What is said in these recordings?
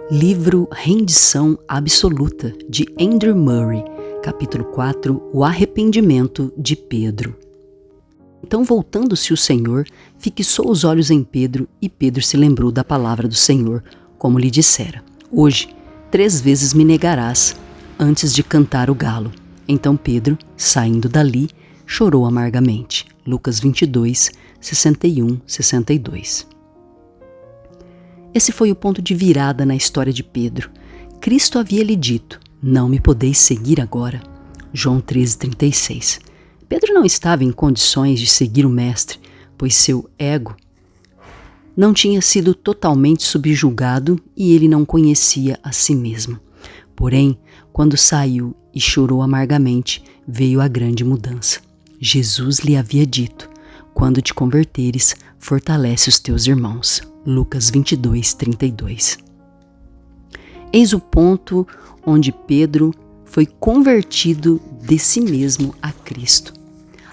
Livro Rendição Absoluta, de Andrew Murray, capítulo 4, O Arrependimento de Pedro. Então, voltando-se o Senhor, fixou os olhos em Pedro, e Pedro se lembrou da palavra do Senhor, como lhe dissera: Hoje, 3 vezes me negarás, antes de cantar o galo. Então Pedro, saindo dali, chorou amargamente. Lucas 22, 61, 62. Esse foi o ponto de virada na história de Pedro. Cristo havia lhe dito: não me podeis seguir agora. João 13,36. Pedro não estava em condições de seguir o Mestre, pois seu ego não tinha sido totalmente subjugado e ele não conhecia a si mesmo. Porém, quando saiu e chorou amargamente, veio a grande mudança. Jesus lhe havia dito: quando te converteres, fortalece os teus irmãos. Lucas 22, 32. Eis o ponto onde Pedro foi convertido de si mesmo a Cristo.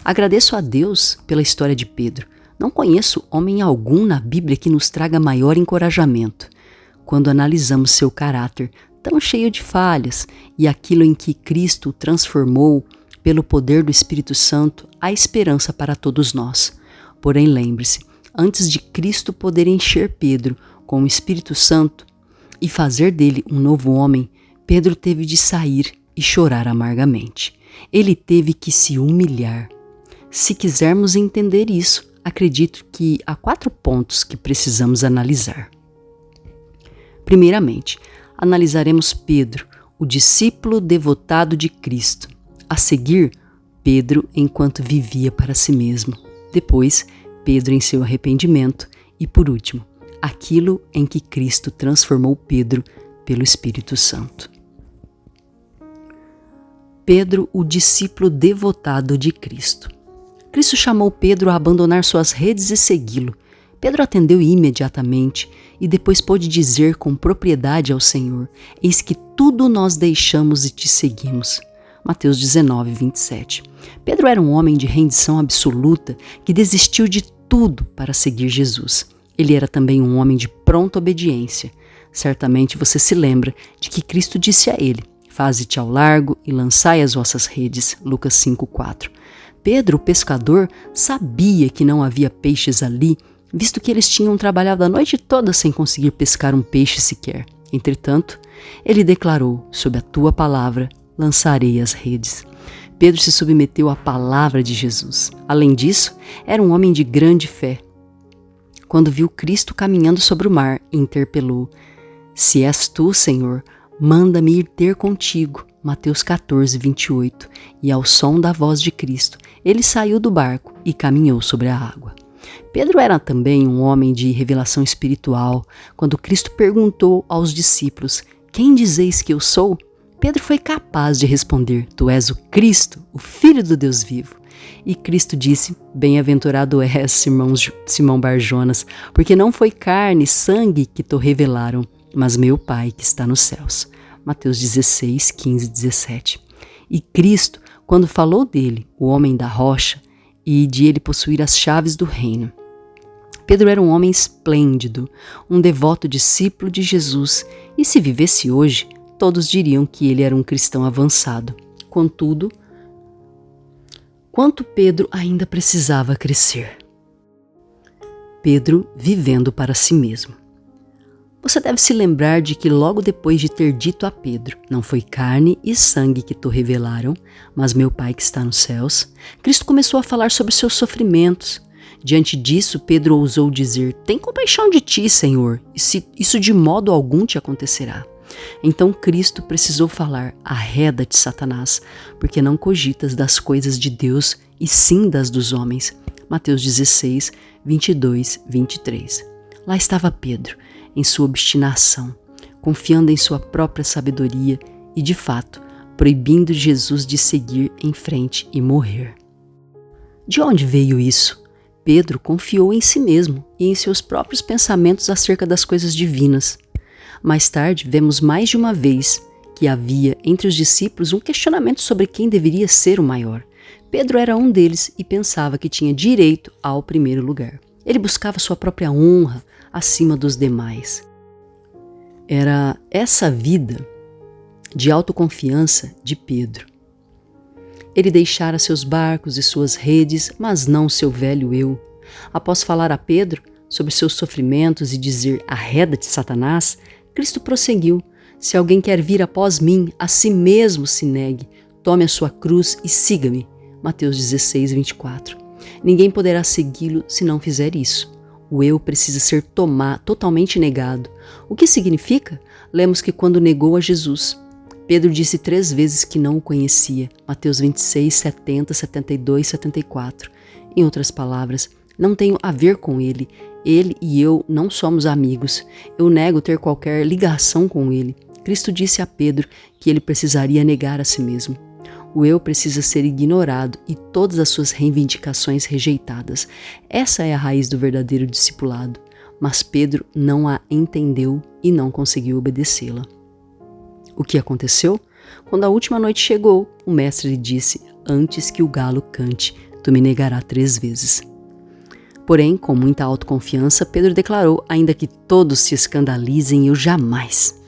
Agradeço a Deus pela história de Pedro. Não conheço homem algum na Bíblia que nos traga maior encorajamento. Quando analisamos seu caráter tão cheio de falhas e aquilo em que Cristo o transformou pelo poder do Espírito Santo, há esperança para todos nós. Porém, lembre-se, antes de Cristo poder encher Pedro com o Espírito Santo e fazer dele um novo homem, Pedro teve de sair e chorar amargamente. Ele teve que se humilhar. Se quisermos entender isso, acredito que há 4 pontos que precisamos analisar. Primeiramente, analisaremos Pedro, o discípulo devotado de Cristo. A seguir, Pedro enquanto vivia para si mesmo. Depois, Pedro em seu arrependimento e, por último, aquilo em que Cristo transformou Pedro pelo Espírito Santo. Pedro, o discípulo devotado de Cristo. Cristo chamou Pedro a abandonar suas redes e segui-lo. Pedro atendeu imediatamente e depois pôde dizer com propriedade ao Senhor: Eis que tudo nós deixamos e te seguimos. Mateus 19, 27. Pedro era um homem de rendição absoluta que desistiu de tudo para seguir Jesus. Ele era também um homem de pronta obediência. Certamente você se lembra de que Cristo disse a ele: Faze-te ao largo e lançai as vossas redes. Lucas 5, 4. Pedro, o pescador, sabia que não havia peixes ali, visto que eles tinham trabalhado a noite toda sem conseguir pescar um peixe sequer. Entretanto, ele declarou: sob a tua palavra, lançarei as redes. Pedro se submeteu à palavra de Jesus. Além disso, era um homem de grande fé. Quando viu Cristo caminhando sobre o mar, interpelou: Se és tu, Senhor, manda-me ir ter contigo. Mateus 14, 28. E ao som da voz de Cristo, ele saiu do barco e caminhou sobre a água. Pedro era também um homem de revelação espiritual. Quando Cristo perguntou aos discípulos: Quem dizeis que eu sou? Pedro foi capaz de responder: Tu és o Cristo, o Filho do Deus vivo. E Cristo disse: Bem-aventurado és, Simão Barjonas, porque não foi carne e sangue que te revelaram, mas meu Pai que está nos céus. Mateus 16, 15 e 17. E Cristo, quando falou dele, o homem da rocha, e de ele possuir as chaves do reino. Pedro era um homem esplêndido, um devoto discípulo de Jesus, e se vivesse hoje, todos diriam que ele era um cristão avançado. Contudo, quanto Pedro ainda precisava crescer. Pedro vivendo para si mesmo. Você deve se lembrar de que logo depois de ter dito a Pedro: Não foi carne e sangue que te revelaram, mas meu Pai que está nos céus, Cristo começou a falar sobre seus sofrimentos. Diante disso, Pedro ousou dizer: Tem compaixão de ti, Senhor, e se isso de modo algum te acontecerá. Então Cristo precisou falar: Arreda-te, Satanás, porque não cogitas das coisas de Deus e sim das dos homens. Mateus 16, 22, 23. Lá estava Pedro, em sua obstinação, confiando em sua própria sabedoria e, de fato, proibindo Jesus de seguir em frente e morrer. De onde veio isso? Pedro confiou em si mesmo e em seus próprios pensamentos acerca das coisas divinas. Mais tarde, vemos mais de uma vez que havia entre os discípulos um questionamento sobre quem deveria ser o maior. Pedro era um deles e pensava que tinha direito ao primeiro lugar. Ele buscava sua própria honra acima dos demais. Era essa vida de autoconfiança de Pedro. Ele deixara seus barcos e suas redes, mas não seu velho eu. Após falar a Pedro sobre seus sofrimentos e dizer arreda-te, Satanás, Cristo prosseguiu: se alguém quer vir após mim, a si mesmo se negue, tome a sua cruz e siga-me. Mateus 16, 24. Ninguém poderá segui-lo se não fizer isso. O eu precisa ser totalmente negado. O que significa? Lemos que quando negou a Jesus, Pedro disse 3 vezes que não o conhecia. Mateus 26, 70, 72, 74. Em outras palavras, não tenho a ver com ele. Ele e eu não somos amigos. Eu nego ter qualquer ligação com ele. Cristo disse a Pedro que ele precisaria negar a si mesmo. O eu precisa ser ignorado e todas as suas reivindicações rejeitadas. Essa é a raiz do verdadeiro discipulado. Mas Pedro não a entendeu e não conseguiu obedecê-la. O que aconteceu? Quando a última noite chegou, o mestre lhe disse: antes que o galo cante, tu me negarás 3 vezes. Porém, com muita autoconfiança, Pedro declarou: ainda que todos se escandalizem, eu jamais.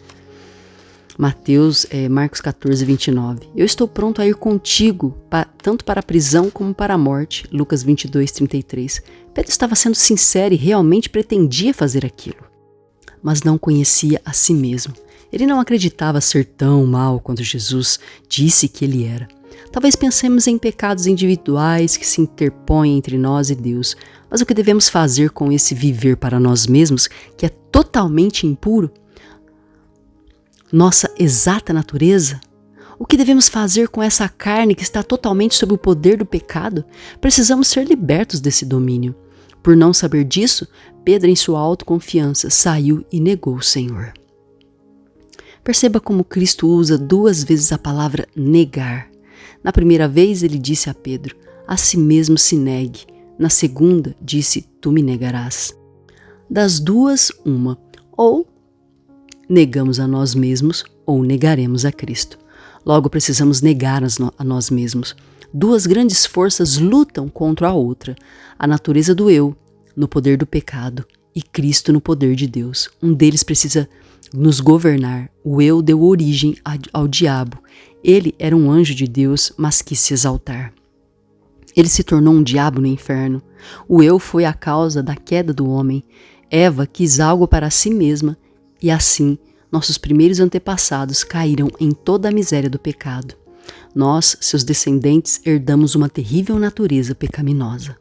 Marcos 14, 29. Eu estou pronto a ir contigo, tanto para a prisão como para a morte. Lucas 22, 33. Pedro estava sendo sincero e realmente pretendia fazer aquilo. Mas não conhecia a si mesmo. Ele não acreditava ser tão mau quanto Jesus disse que ele era. Talvez pensemos em pecados individuais que se interpõem entre nós e Deus, mas o que devemos fazer com esse viver para nós mesmos, que é totalmente impuro? Nossa exata natureza? O que devemos fazer com essa carne que está totalmente sob o poder do pecado? Precisamos ser libertos desse domínio. Por não saber disso, Pedro, em sua autoconfiança, saiu e negou o Senhor. Perceba como Cristo usa 2 vezes a palavra negar. Na primeira vez ele disse a Pedro: a si mesmo se negue. Na segunda disse: tu me negarás. Das duas, uma. Ou negamos a nós mesmos ou negaremos a Cristo. Logo precisamos negar a nós mesmos. 2 grandes forças lutam contra a outra: a natureza do eu, no poder do pecado, e Cristo no poder de Deus. Um deles precisa nos governar. O eu deu origem ao diabo. Ele era um anjo de Deus, mas quis se exaltar. Ele se tornou um diabo no inferno. O eu foi a causa da queda do homem. Eva quis algo para si mesma e assim nossos primeiros antepassados caíram em toda a miséria do pecado. Nós, seus descendentes, herdamos uma terrível natureza pecaminosa.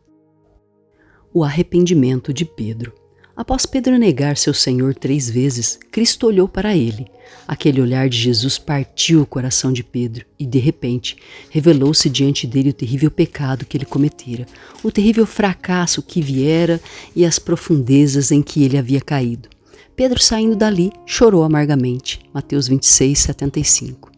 O arrependimento de Pedro. Após Pedro negar seu Senhor 3 vezes, Cristo olhou para ele. Aquele olhar de Jesus partiu o coração de Pedro e, de repente, revelou-se diante dele o terrível pecado que ele cometera, o terrível fracasso que viera e as profundezas em que ele havia caído. Pedro, saindo dali, chorou amargamente. Mateus 26, 75.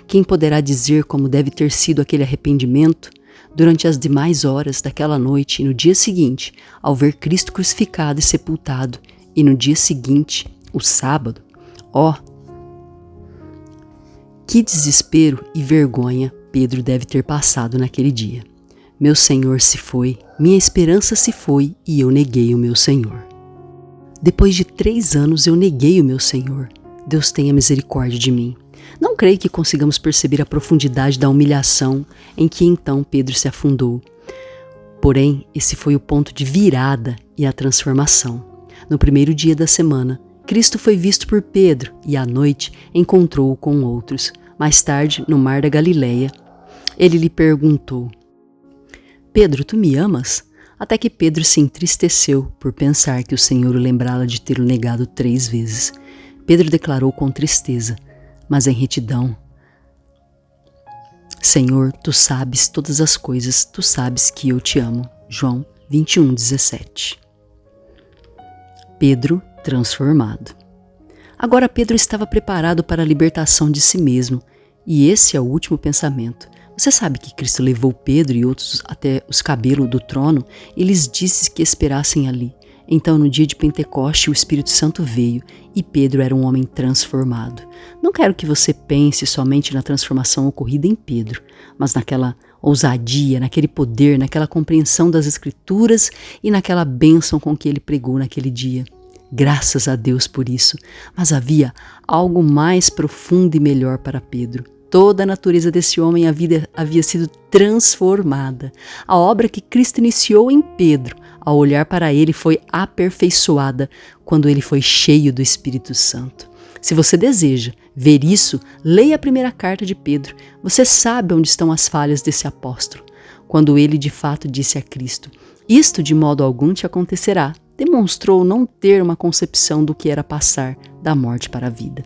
Quem poderá dizer como deve ter sido aquele arrependimento? Durante as demais horas daquela noite e no dia seguinte, ao ver Cristo crucificado e sepultado, e no dia seguinte, o sábado, que desespero e vergonha Pedro deve ter passado naquele dia. Meu Senhor se foi, minha esperança se foi e eu neguei o meu Senhor. Depois de 3 anos eu neguei o meu Senhor. Deus tenha misericórdia de mim. Não creio que consigamos perceber a profundidade da humilhação em que então Pedro se afundou. Porém, esse foi o ponto de virada e a transformação. No primeiro dia da semana, Cristo foi visto por Pedro e à noite encontrou-o com outros. Mais tarde, no mar da Galileia, ele lhe perguntou: Pedro, tu me amas? Até que Pedro se entristeceu por pensar que o Senhor o lembrara de tê-lo negado 3 vezes. Pedro declarou com tristeza, mas em retidão: Senhor, tu sabes todas as coisas, tu sabes que eu te amo. João 21, 17. Pedro transformado. Agora Pedro estava preparado para a libertação de si mesmo, e esse é o último pensamento. Você sabe que Cristo levou Pedro e outros até os cabelos do trono e lhes disse que esperassem ali. Então, no dia de Pentecoste, o Espírito Santo veio e Pedro era um homem transformado. Não quero que você pense somente na transformação ocorrida em Pedro, mas naquela ousadia, naquele poder, naquela compreensão das Escrituras e naquela bênção com que ele pregou naquele dia. Graças a Deus por isso. Mas havia algo mais profundo e melhor para Pedro. Toda a natureza desse homem havia sido transformada. A obra que Cristo iniciou em Pedro, ao olhar para ele, foi aperfeiçoada quando ele foi cheio do Espírito Santo. Se você deseja ver isso, leia a primeira carta de Pedro. Você sabe onde estão as falhas desse apóstolo. Quando ele de fato disse a Cristo: "Isto de modo algum te acontecerá", demonstrou não ter uma concepção do que era passar da morte para a vida.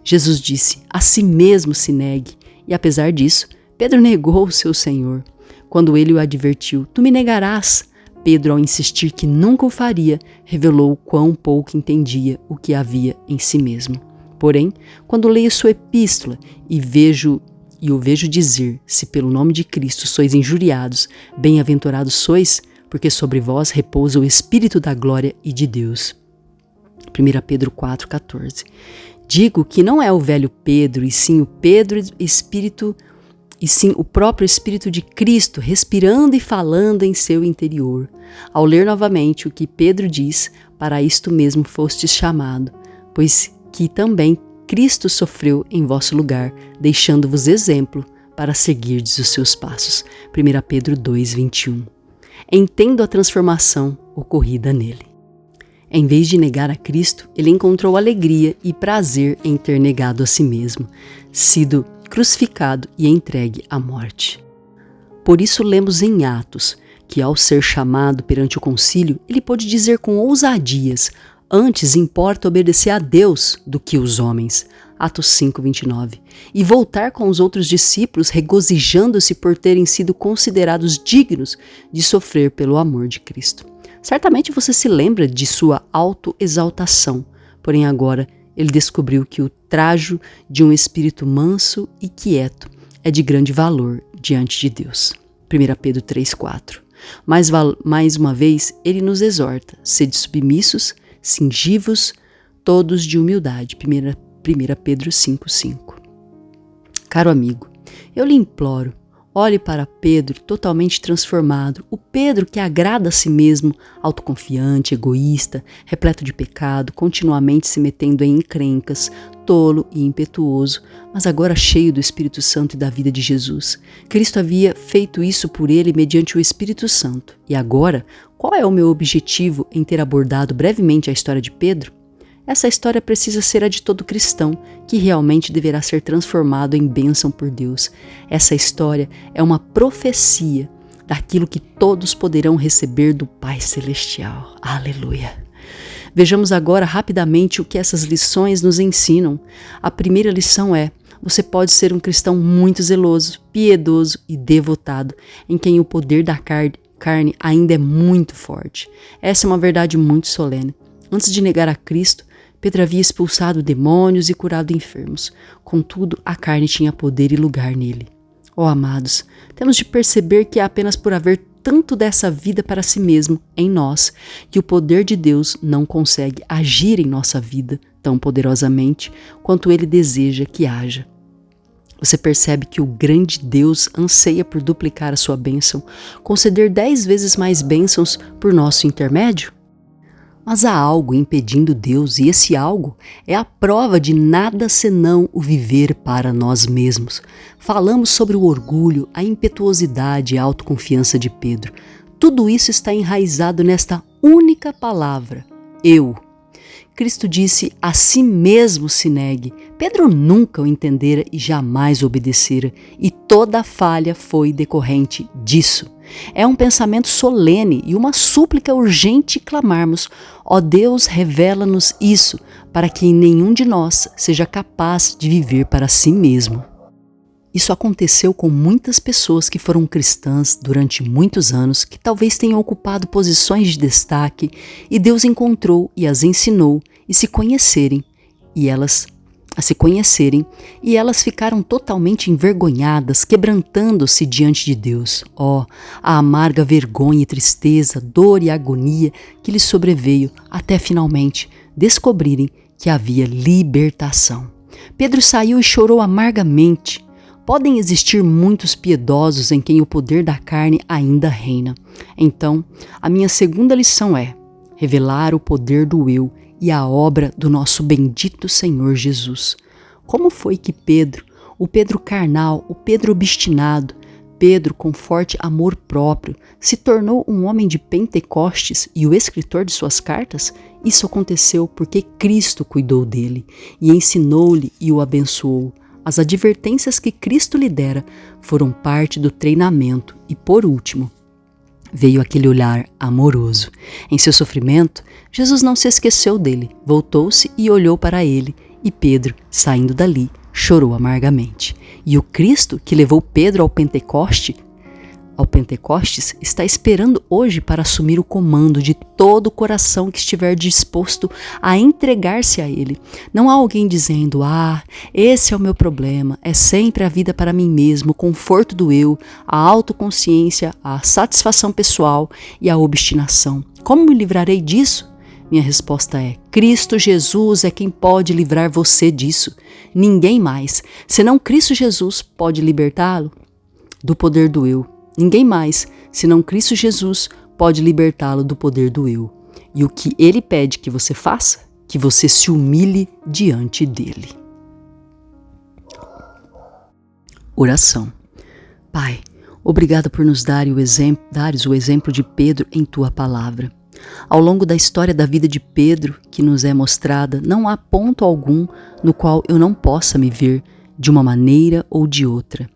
Jesus disse: "A si mesmo se negue", e apesar disso, Pedro negou o seu Senhor. Quando ele o advertiu: "Tu me negarás", Pedro, ao insistir que nunca o faria, revelou o quão pouco entendia o que havia em si mesmo. Porém, quando leio sua epístola e o vejo dizer: "Se pelo nome de Cristo sois injuriados, bem-aventurados sois, porque sobre vós repousa o Espírito da glória e de Deus." 1 Pedro 4,14. Digo que não é o velho Pedro, e sim o próprio Espírito de Cristo respirando e falando em seu interior. Ao ler novamente o que Pedro diz: "Para isto mesmo fostes chamado, pois que também Cristo sofreu em vosso lugar, deixando-vos exemplo para seguirdes os seus passos." 1 Pedro 2,21. Entendo a transformação ocorrida nele. Em vez de negar a Cristo, ele encontrou alegria e prazer em ter negado a si mesmo, sido crucificado e entregue à morte. Por isso lemos em Atos que, ao ser chamado perante o concílio, ele pôde dizer com ousadias: "Antes importa obedecer a Deus do que os homens." Atos 5,29. E voltar com os outros discípulos, regozijando-se por terem sido considerados dignos de sofrer pelo amor de Cristo. Certamente você se lembra de sua autoexaltação, porém agora ele descobriu que o trajo de um espírito manso e quieto é de grande valor diante de Deus. 1 Pedro 3,4. Mais uma vez, ele nos exorta: sede submissos, cingivos, todos de humildade. 1 Pedro 5,5. Caro amigo, eu lhe imploro, olhe para Pedro totalmente transformado, o Pedro que agrada a si mesmo, autoconfiante, egoísta, repleto de pecado, continuamente se metendo em encrencas, tolo e impetuoso, mas agora cheio do Espírito Santo e da vida de Jesus. Cristo havia feito isso por ele mediante o Espírito Santo. E agora, qual é o meu objetivo em ter abordado brevemente a história de Pedro? Essa história precisa ser a de todo cristão, que realmente deverá ser transformado em bênção por Deus. Essa história é uma profecia daquilo que todos poderão receber do Pai Celestial. Aleluia! Vejamos agora rapidamente o que essas lições nos ensinam. A primeira lição é: você pode ser um cristão muito zeloso, piedoso e devotado, em quem o poder da carne ainda é muito forte. Essa é uma verdade muito solene. Antes de negar a Cristo, Pedro havia expulsado demônios e curado enfermos. Contudo, a carne tinha poder e lugar nele. Oh, amados, temos de perceber que é apenas por haver tanto dessa vida para si mesmo em nós que o poder de Deus não consegue agir em nossa vida tão poderosamente quanto ele deseja que haja. Você percebe que o grande Deus anseia por duplicar a sua bênção, conceder 10 vezes mais bênçãos por nosso intermédio? Mas há algo impedindo Deus, e esse algo é a prova de nada senão o viver para nós mesmos. Falamos sobre o orgulho, a impetuosidade e a autoconfiança de Pedro. Tudo isso está enraizado nesta única palavra: eu. Cristo disse: "A si mesmo se negue." Pedro nunca o entendera e jamais o obedecera, e toda a falha foi decorrente disso. É um pensamento solene e uma súplica urgente clamarmos: ó Deus, revela-nos isso, para que nenhum de nós seja capaz de viver para si mesmo. Isso aconteceu com muitas pessoas que foram cristãs durante muitos anos, que talvez tenham ocupado posições de destaque, e Deus encontrou e as ensinou a se conhecerem, e elas ficaram totalmente envergonhadas, quebrantando-se diante de Deus. Oh, a amarga vergonha e tristeza, dor e agonia que lhes sobreveio até finalmente descobrirem que havia libertação. Pedro saiu e chorou amargamente. Podem existir muitos piedosos em quem o poder da carne ainda reina. Então, a minha segunda lição é revelar o poder do eu e a obra do nosso bendito Senhor Jesus. Como foi que Pedro, o Pedro carnal, o Pedro obstinado, Pedro com forte amor próprio, se tornou um homem de Pentecostes e o escritor de suas cartas? Isso aconteceu porque Cristo cuidou dele e ensinou-lhe e o abençoou. As advertências que Cristo lhe dera foram parte do treinamento e, por último, veio aquele olhar amoroso. Em seu sofrimento, Jesus não se esqueceu dele, voltou-se e olhou para ele, e Pedro, saindo dali, chorou amargamente. E o Cristo que levou Pedro ao Pentecostes, está esperando hoje para assumir o comando de todo o coração que estiver disposto a entregar-se a Ele. Não há alguém dizendo, esse é o meu problema, é sempre a vida para mim mesmo, o conforto do eu, a autoconsciência, a satisfação pessoal e a obstinação. Como me livrarei disso? Minha resposta é: Cristo Jesus é quem pode livrar você disso. Ninguém mais, senão Cristo Jesus, pode libertá-lo do poder do eu. Ninguém mais, senão Cristo Jesus, pode libertá-lo do poder do eu. E o que Ele pede que você faça? Que você se humilhe diante dEle. Oração. Pai, obrigado por nos dares o exemplo de Pedro em Tua palavra. Ao longo da história da vida de Pedro, que nos é mostrada, não há ponto algum no qual eu não possa me ver de uma maneira ou de outra.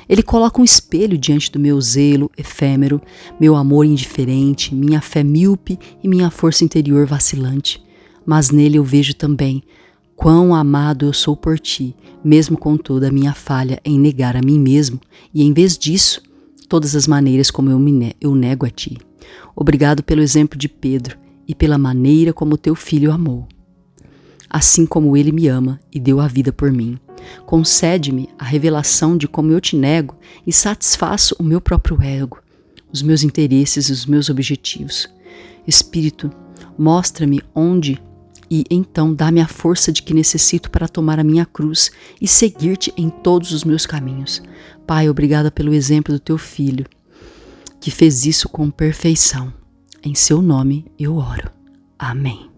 Ele coloca um espelho diante do meu zelo efêmero, meu amor indiferente, minha fé míope e minha força interior vacilante. Mas nele eu vejo também quão amado eu sou por ti, mesmo com toda a minha falha em negar a mim mesmo e, em vez disso, todas as maneiras como eu nego a ti. Obrigado pelo exemplo de Pedro e pela maneira como teu filho amou. Assim como ele me ama e deu a vida por mim. Concede-me a revelação de como eu te nego e satisfaço o meu próprio ego, os meus interesses e os meus objetivos. Espírito, mostra-me onde e então dá-me a força de que necessito para tomar a minha cruz e seguir-te em todos os meus caminhos. Pai, obrigada pelo exemplo do teu filho, que fez isso com perfeição. Em seu nome eu oro. Amém.